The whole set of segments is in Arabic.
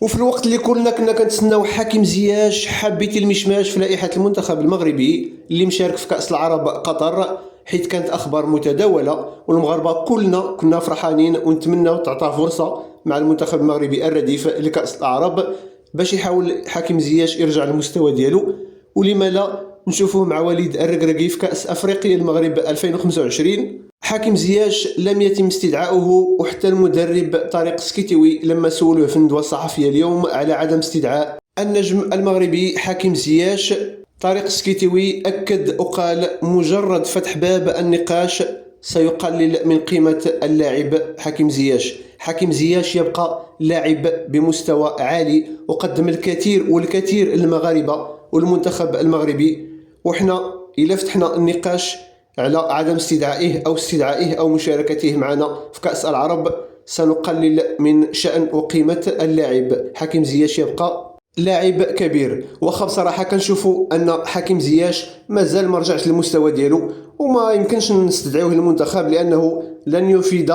وفي الوقت اللي كنا كنتسناو حكيم زياش حبيتي المشماش في لائحة المنتخب المغربي اللي مشارك في كأس العرب قطر، حيث كانت أخبار متداولة والمغاربة كلنا كنا فرحانين ونتمناو تعطى فرصة مع المنتخب المغربي الرديف لكأس العرب باش يحاول حكيم زياش يرجع للمستوى ديالو. ولما لا نشوفوه مع وليد الركراكي في كأس أفريقيا المغرب 2025. حكيم زياش لم يتم استدعاؤه، وحتى المدرب طارق سكيتيوي لما سولوه في الندوة الصحفية اليوم على عدم استدعاء النجم المغربي حكيم زياش، طارق سكيتيوي أكد وقال مجرد فتح باب النقاش سيقلل من قيمة اللاعب حكيم زياش. حكيم زياش يبقى لاعب بمستوى عالي وقدم الكثير والكثير للمغاربة والمنتخب المغربي، وحنا إلا فتحنا النقاش على عدم استدعائه أو مشاركته معنا في كأس العرب سنقلل من شأن وقيمة اللاعب. حكيم زياش يبقى لاعب كبير، واخا بصراحة كنشوفوا أن حكيم زياش مازال ما رجعش للمستوى ديالو وما يمكنش نستدعوه للمنتخب لأنه لن يفيد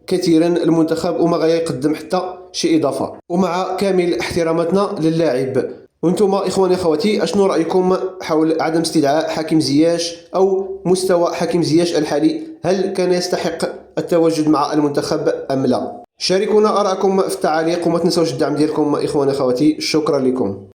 كثيرا المنتخب وما غيقدم حتى شي إضافة، ومع كامل احتراماتنا للاعب. وانتم اخواني اخواتي اشنو رايكم حول عدم استدعاء حكيم زياش او مستوى حكيم زياش الحالي؟ هل كان يستحق التواجد مع المنتخب ام لا؟ شاركونا ارائكم في التعاليق وما تنسوش الدعم ديالكم اخواني اخواتي. شكرا لكم.